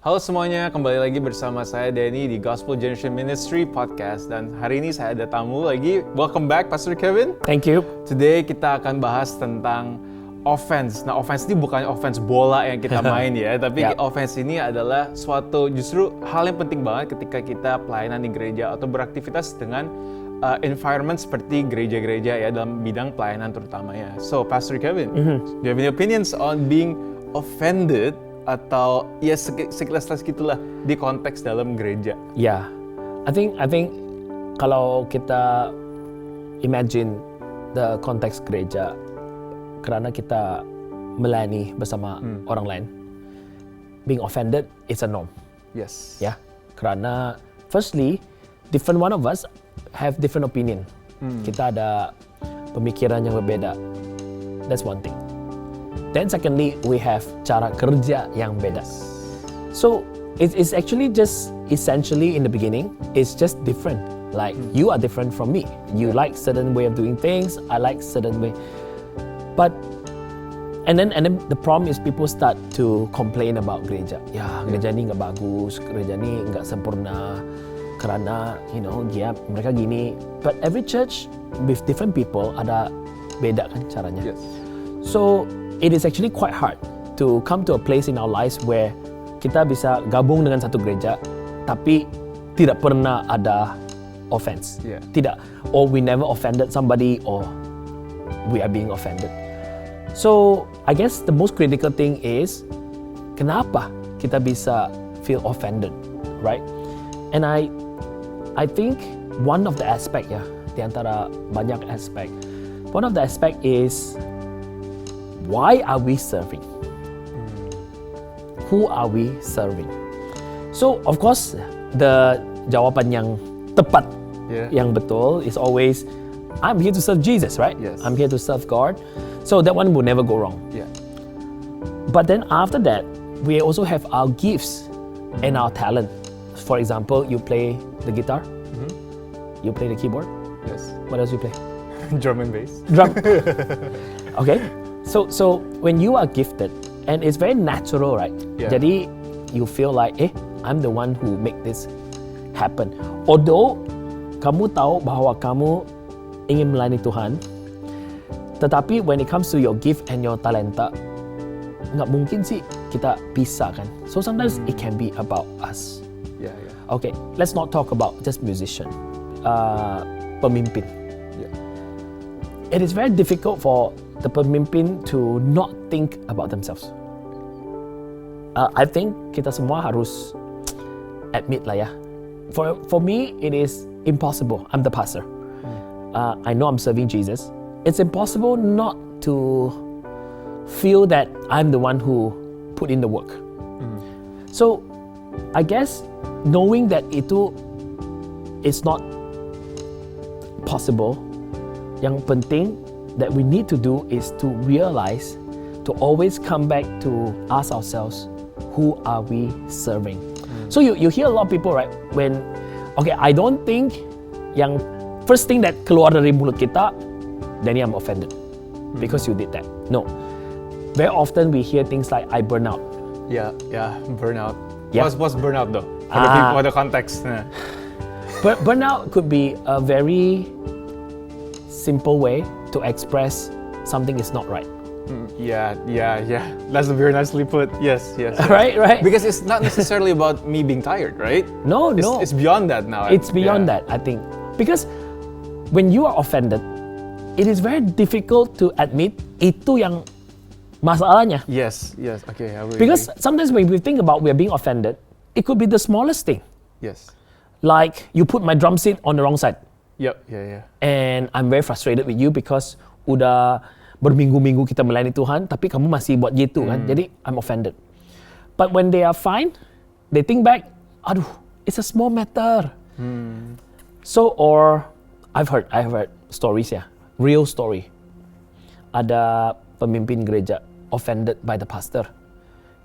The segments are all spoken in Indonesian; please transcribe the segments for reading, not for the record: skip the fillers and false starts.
Halo semuanya, kembali lagi bersama saya Danny di Gospel Generation Ministry Podcast. Dan hari ini saya ada tamu lagi. Welcome back, Pastor Kevin. Thank you. Today kita akan bahas tentang offense. Nah, offense ini bukan offense bola yang kita main ya, tapi offense ini adalah suatu justru hal yang penting banget ketika kita pelayanan di gereja atau beraktivitas dengan environment seperti gereja-gereja ya dalam bidang pelayanan terutamanya. So, Pastor Kevin, do you have any opinions on being offended atau ya sekilas gitulah di konteks dalam gereja? Yeah, I think kalau kita imagine the konteks gereja, kerana kita melayani bersama orang lain, being offended is a norm. Yes. Ya, kerana firstly, different one of us have different opinion. Kita ada pemikiran yang berbeda. That's one thing. Then secondly, we have cara kerja yang beda. So it's actually just essentially in the beginning, it's just different. Like you are different from me. You like certain way of doing things. I like certain way. But and then the problem is people start to complain about gereja. Ya, gereja ni nggak bagus, gereja ni nggak sempurna. Kerana mereka gini. But every church with different people ada beda kan caranya. Yes. So it is actually quite hard to come to a place in our lives where kita bisa gabung dengan satu gereja, tapi tidak pernah ada offense. Yeah. Tidak, or we never offended somebody, or we are being offended. So I guess the most critical thing is kenapa kita bisa feel offended, right? And I think one of the aspect di antara banyak aspek, one of the aspect is why are we serving? Who are we serving? So of course the jawapan yang tepat, yang betul is always I'm here to serve Jesus, right? Yes. I'm here to serve God. So that one will never go wrong. Yeah. But then after that, we also have our gifts and our talent. For example, you play the guitar, you play the keyboard. Yes. What else you play? Drum and bass. Drum. Okay. So when you are gifted, and it's very natural, right? Yeah. Jadi you feel like, I'm the one who make this happen. Although kamu tahu bahwa kamu ingin melayani Tuhan, tetapi when it comes to your gift and your talenta, nggak mungkin sih kita pisah kan. So sometimes it can be about us. Yeah. Okay, let's not talk about just musician. Pemimpin. Yeah. It is very difficult for the pemimpin to not think about themselves. I think kita semua harus admit lah ya. For me, it is impossible. I'm the pastor. I know I'm serving Jesus. It's impossible not to feel that I'm the one who put in the work. So, I guess knowing that itu is not possible, yang penting that we need to do is to realize, to always come back to ask ourselves, who are we serving? So you hear a lot of people, right? I don't think yang first thing that keluar dari mulut kita, then I'm offended because you did that. No. Very often we hear things like, I burn out. Yeah, burnout. Yeah. What's burnout though? For the context. Burnout could be a very simple way to express something is not right. Yeah. That's very nicely put. Yes. Right. Because it's not necessarily about me being tired, right? No. It's beyond that now. It's beyond that, I think. Because when you are offended, it is very difficult to admit itu yang masalahnya. Yes. Okay, I will Because agree. sometimes when we think about we are being offended, it could be the smallest thing. Yes. Like you put my drum set on the wrong side. Yep. Yeah. And I'm very frustrated with you because udah berminggu-minggu kita melayani Tuhan, tapi kamu masih buat gitu kan. Jadi I'm offended. But when they are fine, they think back, aduh, it's a small matter. So, or I've heard stories real story. Ada pemimpin gereja offended by the pastor.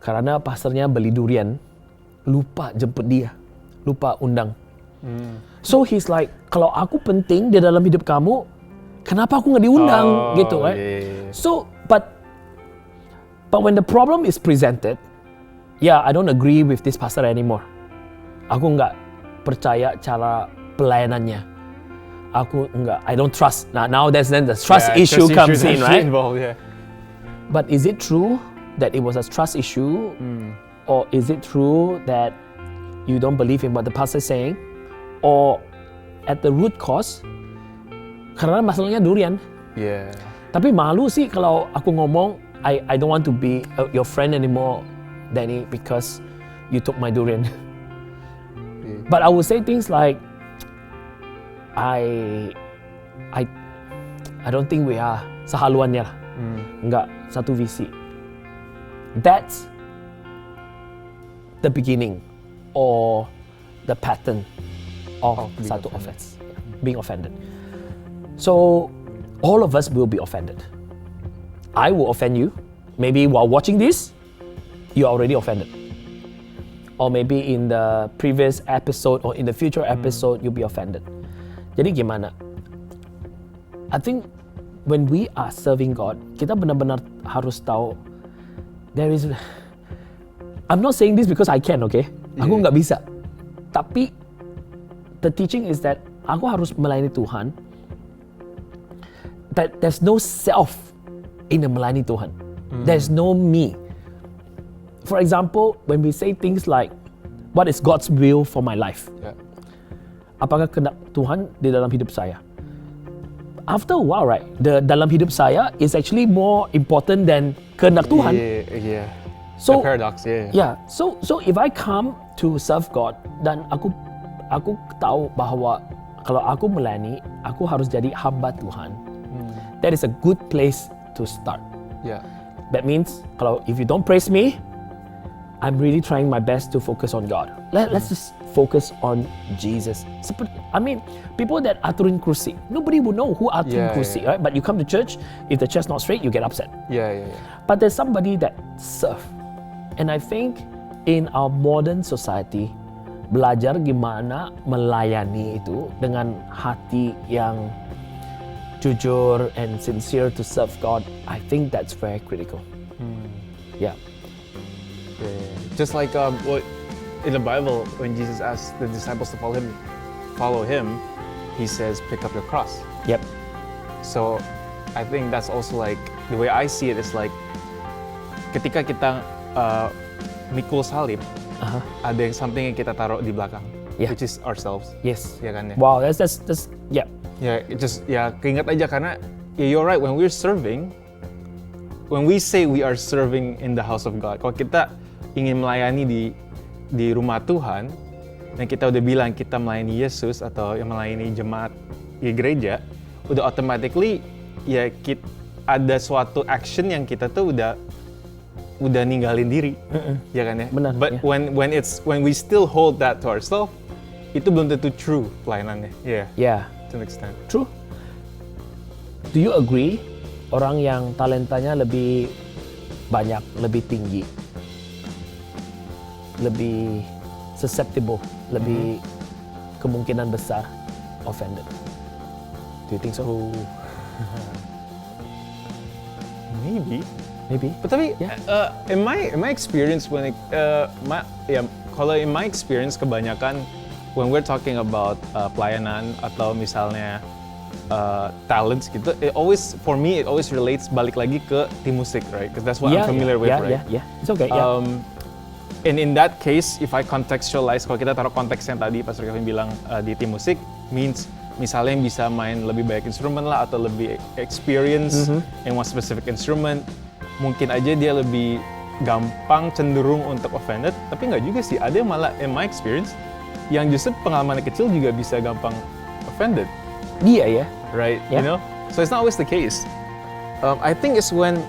Karena pastornya beli durian, lupa jemput dia, lupa undang. So he's like, kalau aku penting di dalam hidup kamu, kenapa aku nggak diundang gitu kan? Yeah. So, but when the problem is presented, yeah, I don't agree with this pastor anymore. Aku nggak percaya cara pelayanannya. I don't trust. Now then the trust issue comes in, right? Involved, yeah. But is it true that it was a trust issue? Or is it true that you don't believe in what the pastor is saying? Or at the root cause, karena masalahnya durian. Yeah. Tapi malu sih kalau aku ngomong, I don't want to be your friend anymore, Danny, because you took my durian. But I would say things like, I don't think we are sehaluannya lah. Enggak satu visi. That's the beginning or the pattern of satu offense, being offended. So all of us will be offended. I will offend you. Maybe while watching this, you're already offended. Or maybe in the previous episode or in the future episode, you'll be offended. Jadi gimana? I think when we are serving God, kita benar-benar harus tahu I'm not saying this because I can, okay? Aku nggak bisa. Tapi the teaching is that aku harus melayani Tuhan. That there's no self in the melayani Tuhan. There's no me. For example, when we say things like, what is God's will for my life? Yeah. Apakah kehendak Tuhan di dalam hidup saya? After a while, right, the dalam hidup saya is actually more important than kehendak Tuhan. Yeah. So, the paradox, yeah. Yeah. So if I come to serve God dan aku tahu bahwa kalau aku melayani, aku harus jadi hamba Tuhan. That is a good place to start. Yeah. That means if you don't praise me, I'm really trying my best to focus on God. Let's just focus on Jesus. I mean, people that aturin kursi, nobody will know who aturin kursi, right? But you come to church, if the chair's not straight, you get upset. Yeah. But there's somebody that serve. And I think in our modern society, belajar gimana melayani itu dengan hati yang jujur and sincere to serve God, I think that's very critical. Yeah. Just like in the Bible, when Jesus asked the disciples to follow him, he says, "Pick up your cross." Yep. So I think that's also like the way I see it is like ketika kita mikul salib, ada yang something yang kita taruh di belakang, which is ourselves. Yes. Ya kan ya. Wow, that's yeah. Yeah, keinget aja karena you're right, when we're serving, when we say we are serving in the house of God, kalau kita ingin melayani di rumah Tuhan dan kita udah bilang kita melayani Yesus atau yang melayani jemaat di gereja, udah automatically ya ada suatu action yang kita tuh udah ninggalin diri, ya kan ya. Benar. But when we still hold that to ourselves, itu belum tentu true pelayanannya. Yeah. To an extent. True. Do you agree? Orang yang talentanya lebih banyak, lebih tinggi, lebih susceptible, lebih kemungkinan besar offended. Do you think so? Maybe. But Tapi in my experience kalau in my experience kebanyakan when we're talking about pelayanan atau misalnya talents gitu, it always relates balik lagi ke tim musik, right? Because that's what I'm familiar with, right? Yeah. It's okay. And in that case, if I contextualize, kalau kita taruh konteks yang tadi Pastor Kevin bilang di tim musik, means misalnya yang bisa main lebih banyak instrumen lah atau lebih experience in one specific instrument, mungkin aja dia lebih gampang cenderung untuk offended, tapi nggak juga sih. Ada yang malah in my experience yang justru pengalaman kecil juga bisa gampang offended. Iya ya. Right, you know? So it's not always the case. I think it's when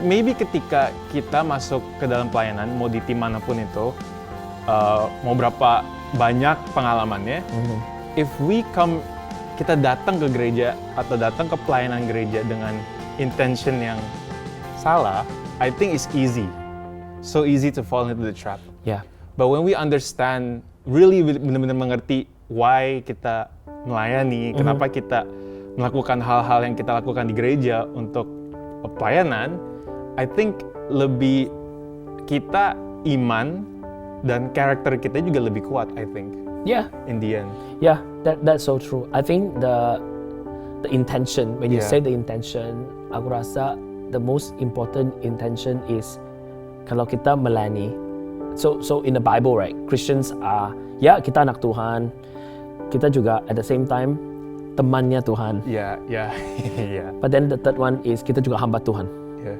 maybe ketika kita masuk ke dalam pelayanan, mau di tim manapun itu, mau berapa banyak pengalamannya, if kita datang ke gereja atau datang ke pelayanan gereja dengan intention yang salah, I think it's so easy to fall into the trap. Yeah. But when we understand, really benar-benar mengerti why kita melayani, kenapa kita melakukan hal-hal yang kita lakukan di gereja untuk pelayanan, I think kita iman dan karakter kita juga lebih kuat, I think, Yeah, in the end. yeah, that's so true. I think the intention, when you Yeah. say the intention, aku rasa the most important intention is kalau kita melayani. So in the Bible, right, Christians are, ya kita anak Tuhan, kita juga at the same time temannya Tuhan. Yeah, yeah, yeah, But then the third one is kita juga hamba Tuhan. yeah.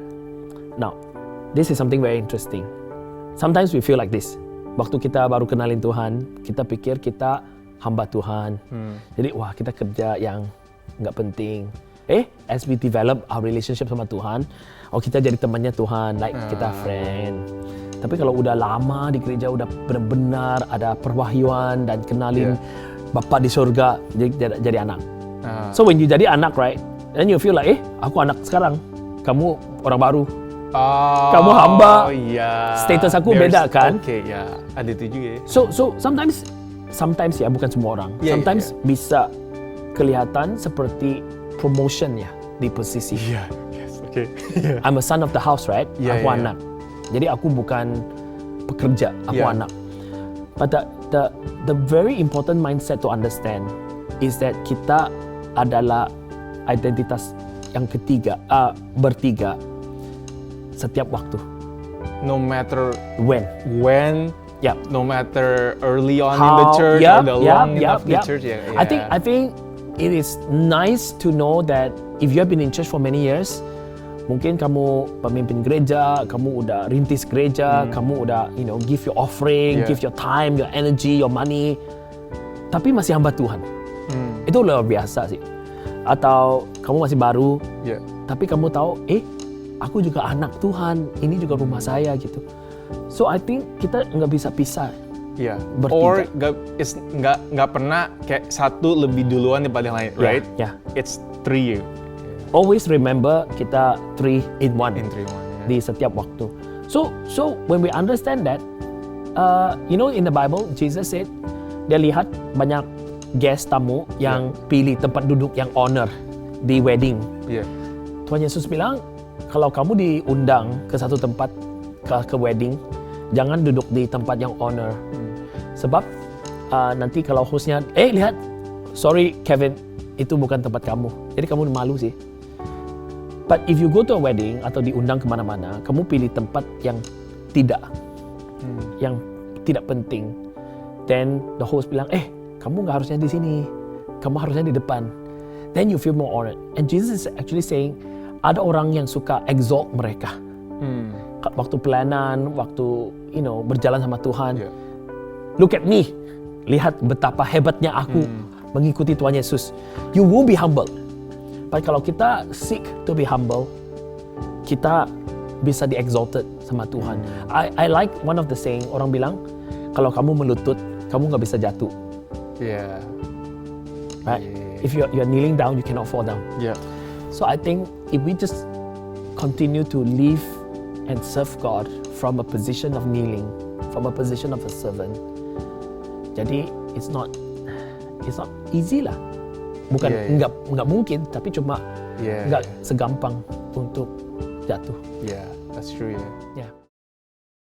Now, this is something very interesting. Sometimes we feel like this. Waktu kita baru kenalin Tuhan, kita pikir kita hamba Tuhan. Jadi wah kita kerja yang nggak penting. As we develop our relationship sama Tuhan, kita jadi temannya Tuhan, like kita friend. Tapi kalau udah lama di gereja, udah benar-benar ada perwahyuan dan kenalin Bapa di surga, jadi anak. So when you jadi anak, right, then you feel like, aku anak sekarang, kamu orang baru. Kamu hamba, status aku beda kan? Oke, ya, ada itu juga ya. So sometimes ya, bukan semua orang. Sometimes bisa kelihatan seperti promotion ya di posisi. Iya, yes, oke. I'm a son of the house, right? Aku anak. Jadi aku bukan pekerja, aku anak. But the very important mindset to understand is that kita adalah identitas yang ketiga, bertiga setiap waktu. No matter When, yeah. no matter early on in the church or the long enough the church. Yeah. I think it is nice to know that if you have been in church for many years, mungkin kamu pemimpin gereja, kamu udah rintis gereja, kamu udah give your offering, give your time, your energy, your money, tapi masih hamba Tuhan. Itu luar biasa sih. Atau kamu masih baru, tapi kamu tahu, aku juga anak Tuhan, ini juga rumah saya gitu. So I think kita nggak bisa pisah. Yeah. Bertiga. Or nggak pernah kayak satu lebih duluan daripada yang lain, right? Yeah. It's 3 Always remember kita 3 in 1 in 3 1. di setiap waktu. So when we understand that, in the Bible Jesus said dia lihat banyak guest tamu yang pilih tempat duduk yang honor di wedding. Yeah. Tuhan Yesus bilang kalau kamu diundang ke satu tempat ke wedding, jangan duduk di tempat yang honor. Sebab nanti kalau hostnya, lihat, sorry Kevin, itu bukan tempat kamu. Jadi kamu malu sih. But if you go to a wedding atau diundang kemana-mana, kamu pilih tempat yang yang tidak penting. Then the host bilang, kamu nggak harusnya di sini, kamu harusnya di depan. Then you feel more honored. And Jesus is actually saying, ada orang yang suka exalt mereka. Waktu pelayanan, waktu berjalan sama Tuhan. Look at me, lihat betapa hebatnya aku mengikuti Tuhan Yesus. You will be humble. But kalau kita seek to be humble, kita bisa di-exalted sama Tuhan. I like one of the saying, orang bilang, kalau kamu melutut, kamu nggak bisa jatuh. Yeah. Right? If you're kneeling down, you cannot fall down. Yeah. So I think if we just continue to live and serve God from a position of kneeling, from a position of a servant, jadi it's not easy lah. Bukan nggak mungkin, tapi cuma nggak segampang untuk jatuh. Yeah, that's true. Yeah. Yeah.